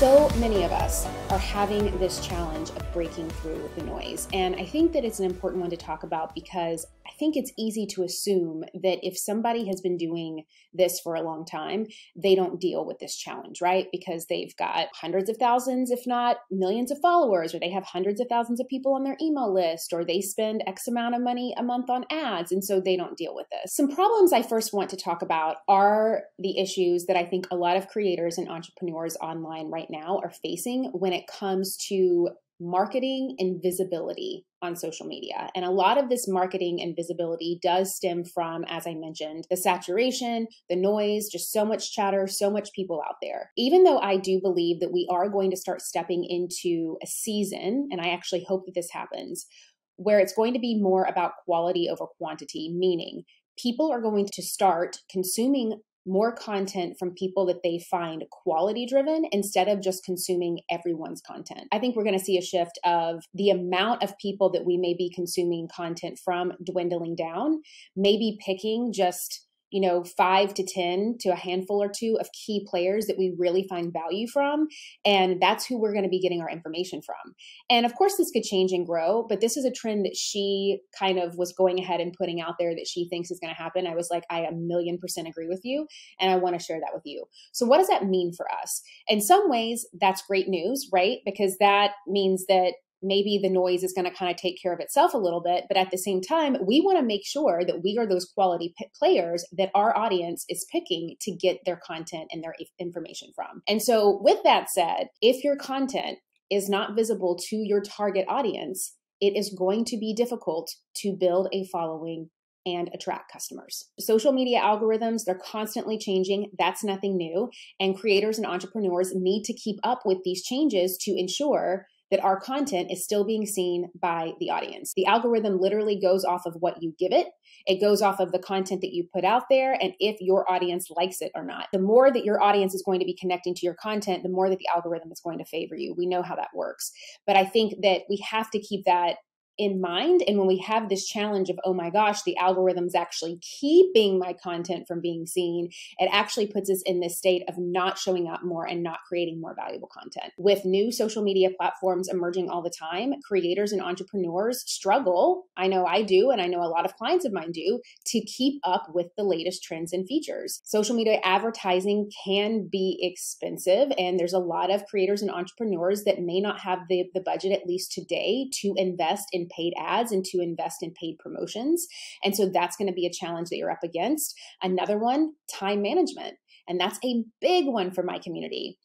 So many of us are having this challenge of breaking through the noise. And I think that it's an important one to talk about because I think it's easy to assume that if somebody has been doing this for a long time, they don't deal with this challenge, right? Because they've got hundreds of thousands, if not millions of followers, or they have hundreds of thousands of people on their email list, or they spend X amount of money a month on ads. And so they don't deal with this. Some problems I first want to talk about are the issues that I think a lot of creators and entrepreneurs online right now are facing when it comes to marketing and visibility on social media. And a lot of this marketing and visibility does stem from, as I mentioned, the saturation, the noise, just so much chatter, so much people out there. Even though I do believe that we are going to start stepping into a season, and I actually hope that this happens, where it's going to be more about quality over quantity, meaning people are going to start consuming more content from people that they find quality driven instead of just consuming everyone's content. I think we're going to see a shift of the amount of people that we may be consuming content from dwindling down, maybe picking just 5 to 10 to a handful or two of key players that we really find value from. And that's who we're going to be getting our information from. And of course, this could change and grow, but this is a trend that she kind of was going ahead and putting out there that she thinks is going to happen. I was like, I 1,000,000% agree with you. And I want to share that with you. So what does that mean for us? In some ways, that's great news, right? Because that means that maybe the noise is going to kind of take care of itself a little bit. But at the same time, we want to make sure that we are those quality players that our audience is picking to get their content and their information from. And so with that said, if your content is not visible to your target audience, it is going to be difficult to build a following and attract customers. Social media algorithms, they're constantly changing. That's nothing new. And creators and entrepreneurs need to keep up with these changes to ensure that our content is still being seen by the audience. The algorithm literally goes off of what you give it. It goes off of the content that you put out there and if your audience likes it or not. The more that your audience is going to be connecting to your content, the more that the algorithm is going to favor you. We know how that works. But I think that we have to keep that in mind. And when we have this challenge of, oh my gosh, the algorithm's actually keeping my content from being seen, it actually puts us in this state of not showing up more and not creating more valuable content. With new social media platforms emerging all the time, creators and entrepreneurs struggle. I know I do, and I know a lot of clients of mine do, to keep up with the latest trends and features. Social media advertising can be expensive, and there's a lot of creators and entrepreneurs that may not have the budget, at least today, to invest in paid ads and to invest in paid promotions. And so that's going to be a challenge that you're up against. Another one, time management. And that's a big one for my community.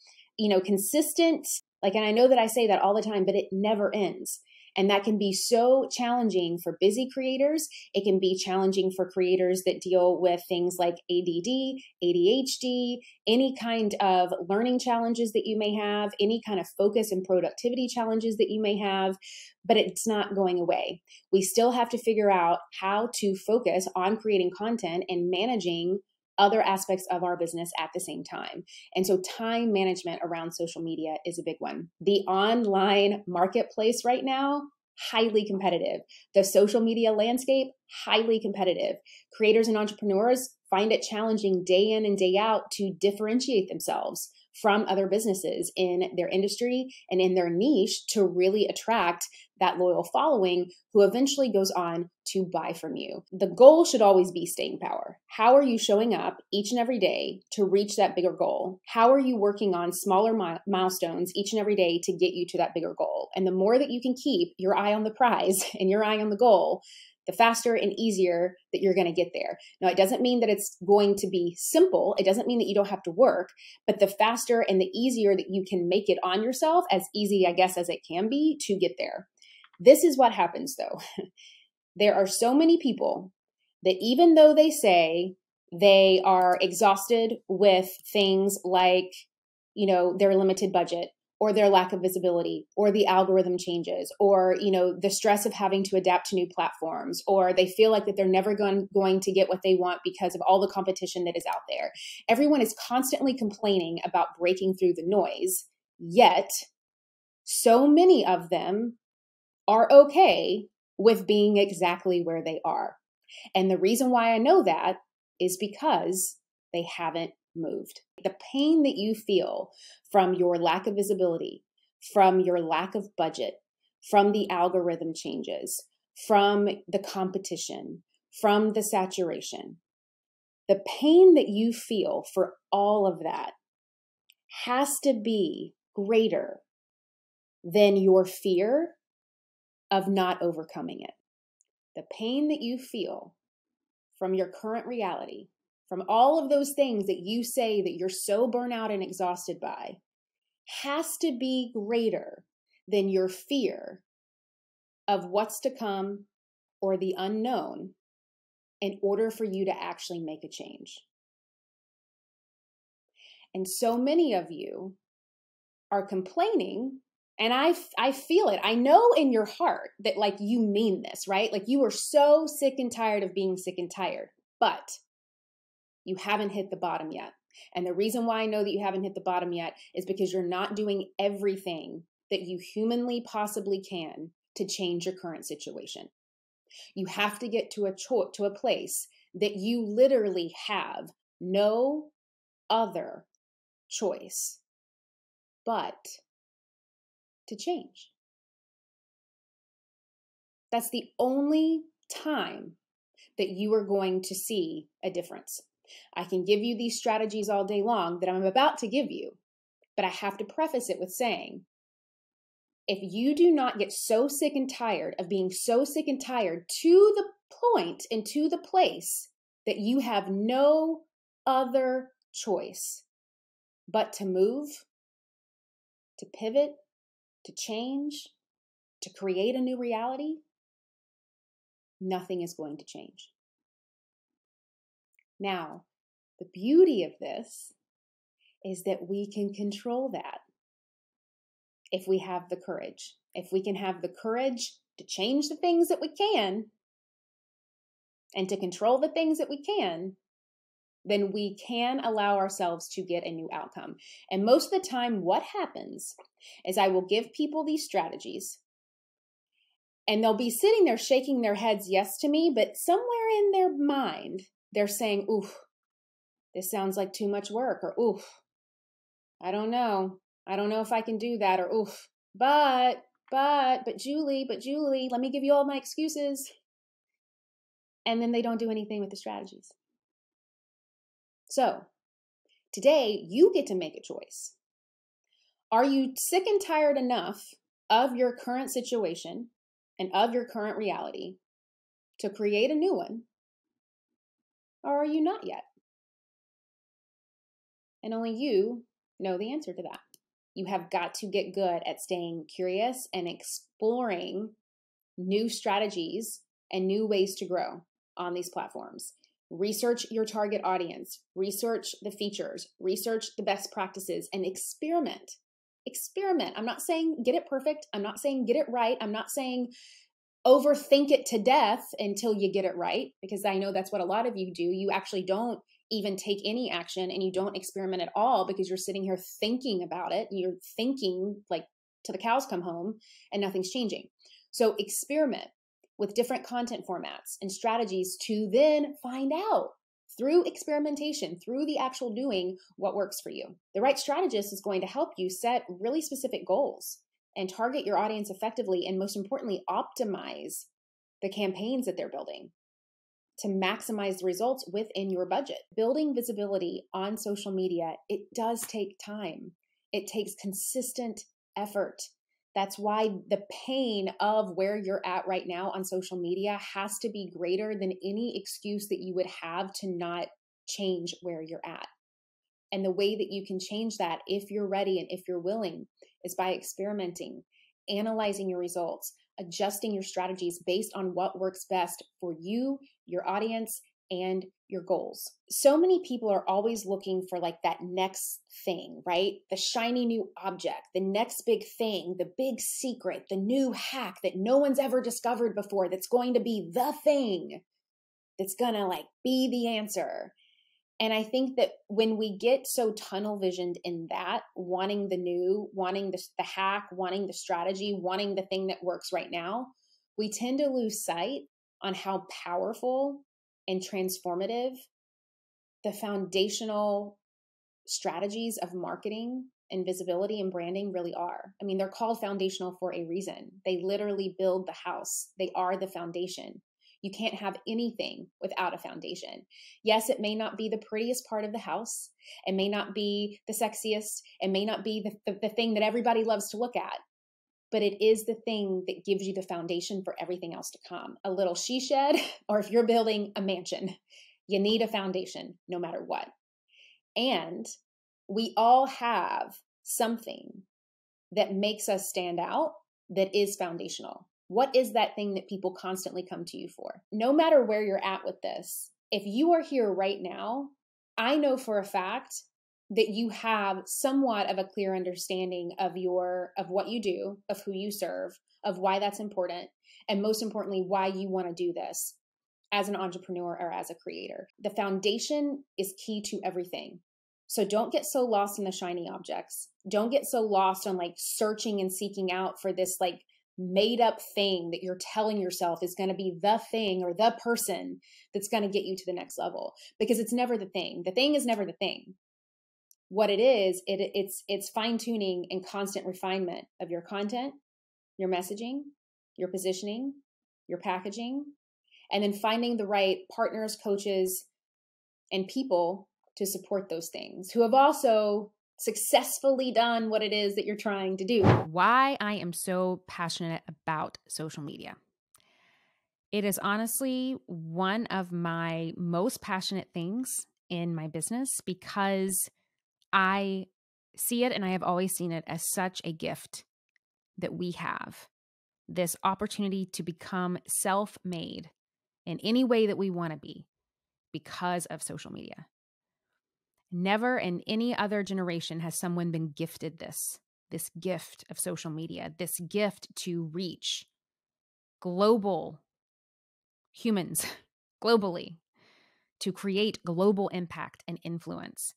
Consistent, and I know that I say that all the time, but it never ends. And that can be so challenging for busy creators. It can be challenging for creators that deal with things like ADD, ADHD, any kind of learning challenges that you may have, any kind of focus and productivity challenges that you may have, but it's not going away. We still have to figure out how to focus on creating content and managing other aspects of our business at the same time. And so time management around social media is a big one. The online marketplace right now, highly competitive. The social media landscape, highly competitive. Creators and entrepreneurs find it challenging day in and day out to differentiate themselves from other businesses in their industry and in their niche to really attract that loyal following who eventually goes on to buy from you. The goal should always be staying power. How are you showing up each and every day to reach that bigger goal? How are you working on smaller milestones each and every day to get you to that bigger goal? And the more that you can keep your eye on the prize and your eye on the goal, the faster and easier that you're going to get there. Now, it doesn't mean that it's going to be simple. It doesn't mean that you don't have to work, but the faster and the easier that you can make it on yourself, as easy, I guess, as it can be to get there. This is what happens though. There are so many people that even though they say they are exhausted with things like, their limited budget, or their lack of visibility, or the algorithm changes, or, the stress of having to adapt to new platforms, or they feel like that they're never going to get what they want because of all the competition that is out there. Everyone is constantly complaining about breaking through the noise, yet so many of them are okay with being exactly where they are. And the reason why I know that is because they haven't moved. The pain that you feel from your lack of visibility, from your lack of budget, from the algorithm changes, from the competition, from the saturation, the pain that you feel for all of that has to be greater than your fear of not overcoming it. The pain that you feel from your current reality, from all of those things that you say that you're so burnt out and exhausted by, has to be greater than your fear of what's to come or the unknown in order for you to actually make a change. And so many of you are complaining, and I feel it. I know in your heart that like you mean this, right? Like you are so sick and tired of being sick and tired, but you haven't hit the bottom yet. And the reason why I know that you haven't hit the bottom yet is because you're not doing everything that you humanly possibly can to change your current situation. You have to get to a place that you literally have no other choice but to change. That's the only time that you are going to see a difference. I can give you these strategies all day long that I'm about to give you, but I have to preface it with saying, if you do not get so sick and tired of being so sick and tired to the point and to the place that you have no other choice but to move, to pivot, to change, to create a new reality, nothing is going to change. Now, the beauty of this is that we can control that if we have the courage. If we can have the courage to change the things that we can and to control the things that we can, then we can allow ourselves to get a new outcome. And most of the time, what happens is I will give people these strategies and they'll be sitting there shaking their heads yes to me, but somewhere in their mind, they're saying, oof, this sounds like too much work, or oof, I don't know if I can do that, or oof, but Julie, let me give you all my excuses. And then they don't do anything with the strategies. So today you get to make a choice. Are you sick and tired enough of your current situation and of your current reality to create a new one? Or are you not yet? And only you know the answer to that. You have got to get good at staying curious and exploring new strategies and new ways to grow on these platforms. Research your target audience, research the features, research the best practices, and experiment. Experiment. I'm not saying get it perfect. I'm not saying get it right. I'm not saying overthink it to death until you get it right, because I know that's what a lot of you do. You actually don't even take any action and you don't experiment at all because you're sitting here thinking about it and you're thinking like till the cows come home and nothing's changing. So experiment with different content formats and strategies to then find out through experimentation, through the actual doing, what works for you. The right strategist is going to help you set really specific goals and target your audience effectively, and most importantly, optimize the campaigns that they're building to maximize the results within your budget. Building visibility on social media, it does take time. It takes consistent effort. That's why the pain of where you're at right now on social media has to be greater than any excuse that you would have to not change where you're at. And the way that you can change that, if you're ready and if you're willing, is by experimenting, analyzing your results, adjusting your strategies based on what works best for you, your audience, and your goals. So many people are always looking for like that next thing, right? The shiny new object, the next big thing, the big secret, the new hack that no one's ever discovered before that's going to be the thing that's going to like be the answer. And I think that when we get so tunnel visioned in that, wanting the new, wanting the hack, wanting the strategy, wanting the thing that works right now, we tend to lose sight on how powerful and transformative the foundational strategies of marketing and visibility and branding really are. I mean, they're called foundational for a reason. They literally build the house. They are the foundation. You can't have anything without a foundation. Yes, it may not be the prettiest part of the house. It may not be the sexiest. It may not be the thing that everybody loves to look at, but it is the thing that gives you the foundation for everything else to come. A little she shed, or if you're building a mansion, you need a foundation no matter what. And we all have something that makes us stand out that is foundational. What is that thing that people constantly come to you for? No matter where you're at with this, if you are here right now, I know for a fact that you have somewhat of a clear understanding of what you do, of who you serve, of why that's important, and most importantly, why you want to do this as an entrepreneur or as a creator. The foundation is key to everything. So don't get so lost in the shiny objects. Don't get so lost on like searching and seeking out for this like made up thing that you're telling yourself is going to be the thing or the person that's going to get you to the next level, because it's never the thing. The thing is never the thing. What it is, it's fine tuning and constant refinement of your content, your messaging, your positioning, your packaging, and then finding the right partners, coaches, and people to support those things who have also successfully done what it is that you're trying to do. Why I am so passionate about social media. It is honestly one of my most passionate things in my business because I see it, and I have always seen it as such a gift that we have. This opportunity to become self-made in any way that we want to be because of social media. Never in any other generation has someone been gifted this gift of social media, this gift to reach global humans globally, to create global impact and influence,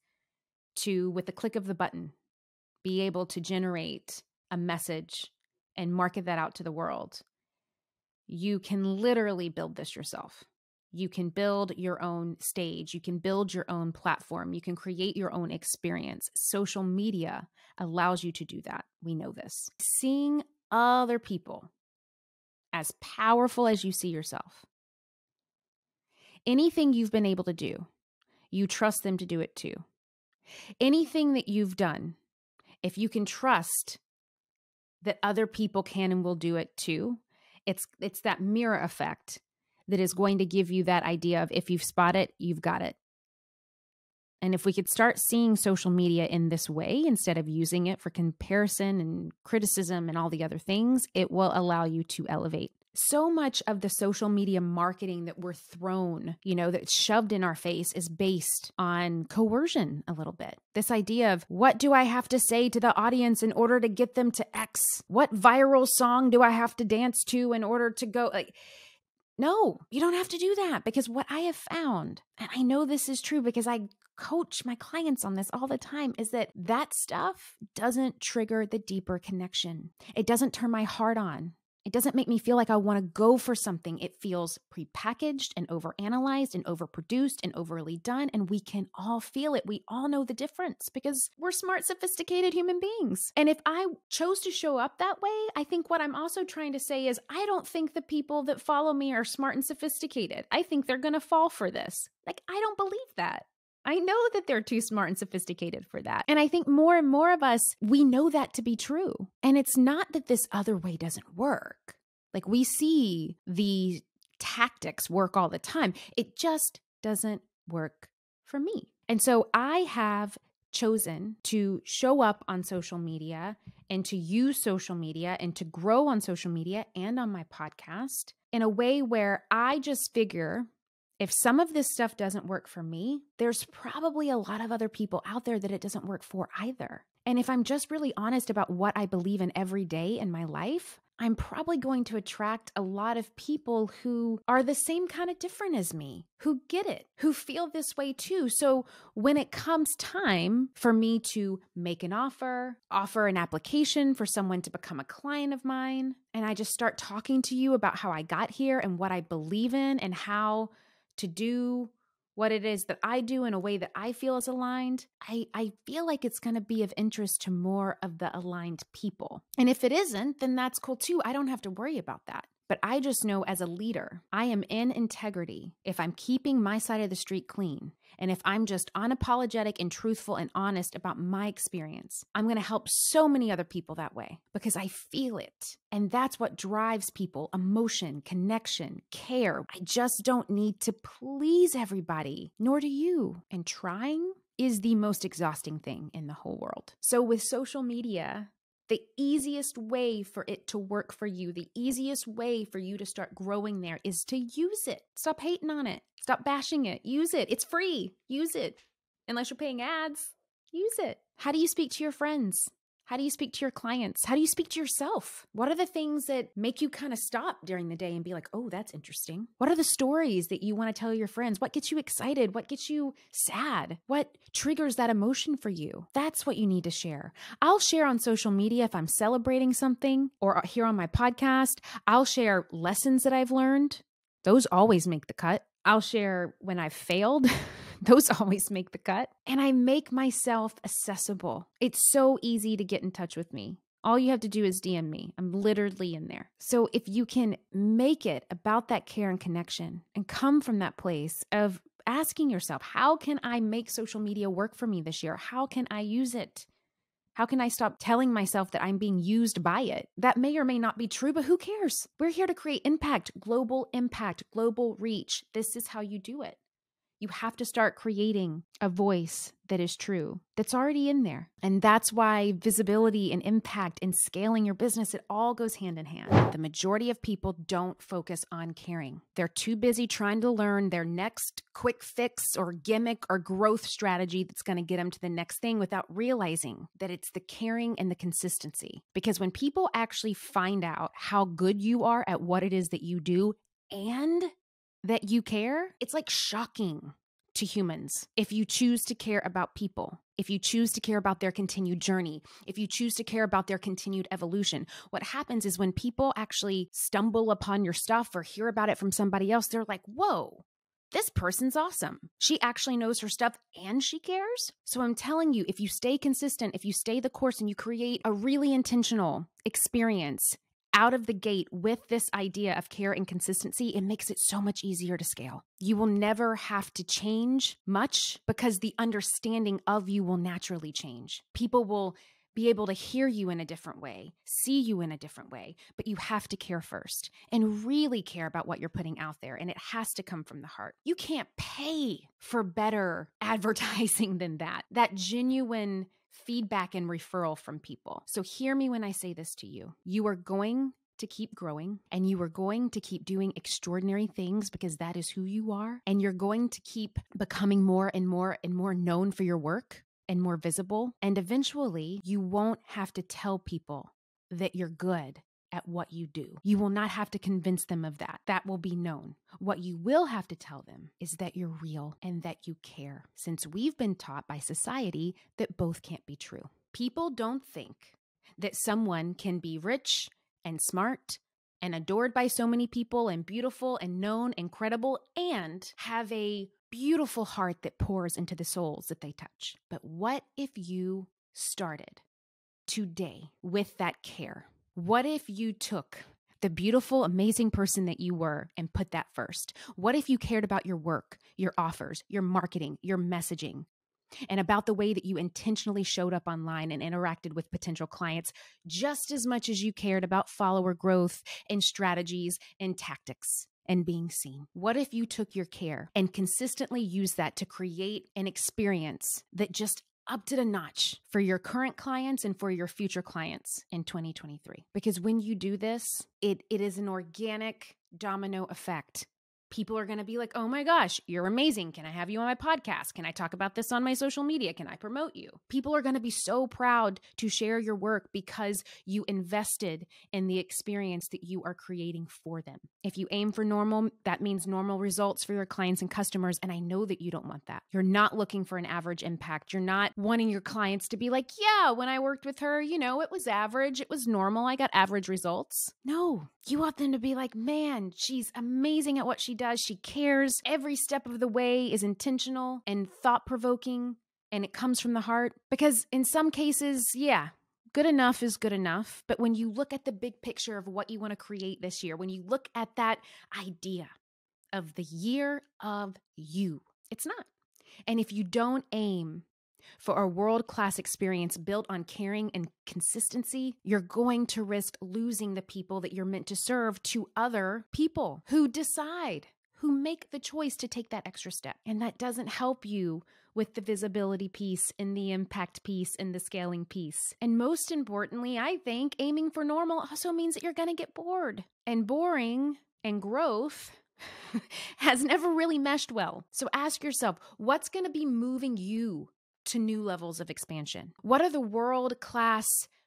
to, with the click of the button, be able to generate a message and market that out to the world. You can literally build this yourself. You can build your own stage. You can build your own platform. You can create your own experience. Social media allows you to do that. We know this. Seeing other people as powerful as you see yourself. Anything you've been able to do, you trust them to do it too. Anything that you've done, if you can trust that other people can and will do it too, it's that mirror effect that is going to give you that idea of if you've spot it, you've got it. And if we could start seeing social media in this way, instead of using it for comparison and criticism and all the other things, it will allow you to elevate. So much of the social media marketing that we're thrown, that's shoved in our face is based on coercion a little bit. This idea of, what do I have to say to the audience in order to get them to X? What viral song do I have to dance to in order to go? No, you don't have to do that, because what I have found, and I know this is true because I coach my clients on this all the time, is that stuff doesn't trigger the deeper connection. It doesn't turn my heart on. It doesn't make me feel like I want to go for something. It feels prepackaged and overanalyzed and overproduced and overly done. And we can all feel it. We all know the difference because we're smart, sophisticated human beings. And if I chose to show up that way, I think what I'm also trying to say is I don't think the people that follow me are smart and sophisticated. I think they're going to fall for this. I don't believe that. I know that they're too smart and sophisticated for that. And I think more and more of us, we know that to be true. And it's not that this other way doesn't work. We see the tactics work all the time. It just doesn't work for me. And so I have chosen to show up on social media and to use social media and to grow on social media and on my podcast in a way where I just figure, if some of this stuff doesn't work for me, there's probably a lot of other people out there that it doesn't work for either. And if I'm just really honest about what I believe in every day in my life, I'm probably going to attract a lot of people who are the same kind of different as me, who get it, who feel this way too. So when it comes time for me to make an offer an application for someone to become a client of mine, and I just start talking to you about how I got here and what I believe in and how to do what it is that I do in a way that I feel is aligned, I feel like it's going to be of interest to more of the aligned people. And if it isn't, then that's cool too. I don't have to worry about that. But I just know as a leader, I am in integrity if I'm keeping my side of the street clean. And if I'm just unapologetic and truthful and honest about my experience, I'm going to help so many other people that way because I feel it. And that's what drives people: emotion, connection, care. I just don't need to please everybody, nor do you. And trying is the most exhausting thing in the whole world. So with social media, the easiest way for it to work for you, the easiest way for you to start growing there is to use it. Stop hating on it. Stop bashing it. Use it. It's free. Use it. Unless you're paying ads, use it. How do you speak to your friends? How do you speak to your clients? How do you speak to yourself? What are the things that make you kind of stop during the day and be like, oh, that's interesting? What are the stories that you want to tell your friends? What gets you excited? What gets you sad? What triggers that emotion for you? That's what you need to share. I'll share on social media if I'm celebrating something, or here on my podcast, I'll share lessons that I've learned. Those always make the cut. I'll share when I've failed. Those always make the cut. And I make myself accessible. It's so easy to get in touch with me. All you have to do is DM me. I'm literally in there. So if you can make it about that care and connection and come from that place of asking yourself, how can I make social media work for me this year? How can I use it? How can I stop telling myself that I'm being used by it? That may or may not be true, but who cares? We're here to create impact, global reach. This is how you do it. You have to start creating a voice that is true, that's already in there. And that's why visibility and impact and scaling your business, it all goes hand in hand. The majority of people don't focus on caring. They're too busy trying to learn their next quick fix or gimmick or growth strategy that's going to get them to the next thing without realizing that it's the caring and the consistency. Because when people actually find out how good you are at what it is that you do and that you care, it's like shocking to humans. If you choose to care about people, if you choose to care about their continued journey, if you choose to care about their continued evolution, what happens is when people actually stumble upon your stuff or hear about it from somebody else, they're like, whoa, this person's awesome. She actually knows her stuff and she cares. So I'm telling you, if you stay consistent, if you stay the course and you create a really intentional experience out of the gate with this idea of care and consistency, it makes it so much easier to scale. You will never have to change much because the understanding of you will naturally change. People will be able to hear you in a different way, see you in a different way, but you have to care first and really care about what you're putting out there. And it has to come from the heart. You can't pay for better advertising than that genuine feedback and referral from people. So hear me when I say this to you. You are going to keep growing and you are going to keep doing extraordinary things because that is who you are. And you're going to keep becoming more and more and more known for your work and more visible. And eventually you won't have to tell people that you're good at what you do. You will not have to convince them of that. That will be known. What you will have to tell them is that you're real and that you care, since we've been taught by society that both can't be true. People don't think that someone can be rich and smart and adored by so many people and beautiful and known and credible and have a beautiful heart that pours into the souls that they touch. But what if you started today with that care? What if you took the beautiful, amazing person that you were and put that first? What if you cared about your work, your offers, your marketing, your messaging, and about the way that you intentionally showed up online and interacted with potential clients just as much as you cared about follower growth and strategies and tactics and being seen? What if you took your care and consistently used that to create an experience that just upped it a notch for your current clients and for your future clients in 2023? Because when you do this, it is an organic domino effect. People are going to be like, oh my gosh, you're amazing. Can I have you on my podcast? Can I talk about this on my social media? Can I promote you? People are going to be so proud to share your work because you invested in the experience that you are creating for them. If you aim for normal, that means normal results for your clients and customers. And I know that you don't want that. You're not looking for an average impact. You're not wanting your clients to be like, yeah, when I worked with her, it was average. It was normal. I got average results. No, you want them to be like, man, she's amazing at what she does. She cares. Every step of the way is intentional and thought-provoking, and it comes from the heart. Because in some cases, yeah, good enough is good enough. But when you look at the big picture of what you want to create this year, when you look at that idea of the year of you, it's not. And if you don't aim for a world-class experience built on caring and consistency, you're going to risk losing the people that you're meant to serve to other people who decide, who make the choice to take that extra step. And that doesn't help you with the visibility piece and the impact piece and the scaling piece. And most importantly, I think aiming for normal also means that you're going to get bored. And boring and growth has never really meshed well. So ask yourself, what's going to be moving you to new levels of expansion? What are the world-class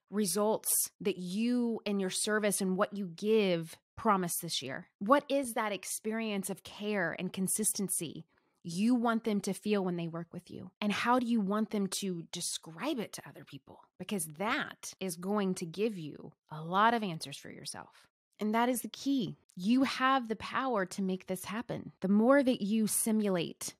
results that you and your service and what you give promise this year? What is that experience of care and consistency you want them to feel when they work with you? And how do you want them to describe it to other people? Because that is going to give you a lot of answers for yourself. And that is the key. You have the power to make this happen. The more that you simulate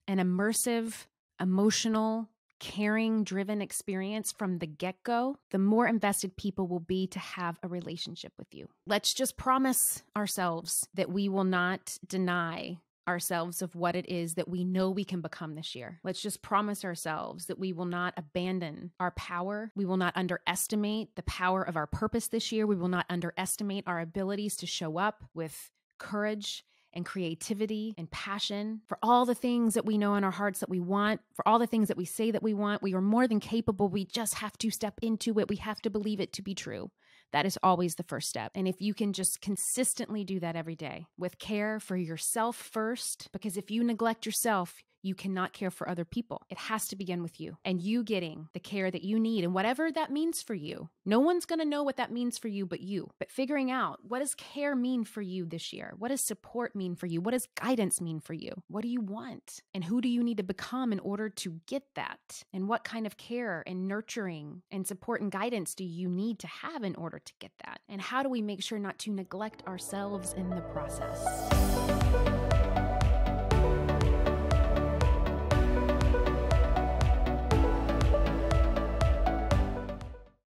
an immersive, emotional, caring-driven experience from the get-go, the more invested people will be to have a relationship with you. Let's just promise ourselves that we will not deny ourselves of what it is that we know we can become this year. Let's just promise ourselves that we will not abandon our power. We will not underestimate the power of our purpose this year. We will not underestimate our abilities to show up with courage and creativity and passion for all the things that we know in our hearts that we want, for all the things that we say that we want. We are more than capable. We just have to step into it. We have to believe it to be true. That is always the first step. And if you can just consistently do that every day with care for yourself first, because if you neglect yourself, you cannot care for other people. It has to begin with you and you getting the care that you need and whatever that means for you. No one's going to know what that means for you but you. But figuring out, what does care mean for you this year? What does support mean for you? What does guidance mean for you? What do you want? And who do you need to become in order to get that? And what kind of care and nurturing and support and guidance do you need to have in order to get that? And how do we make sure not to neglect ourselves in the process?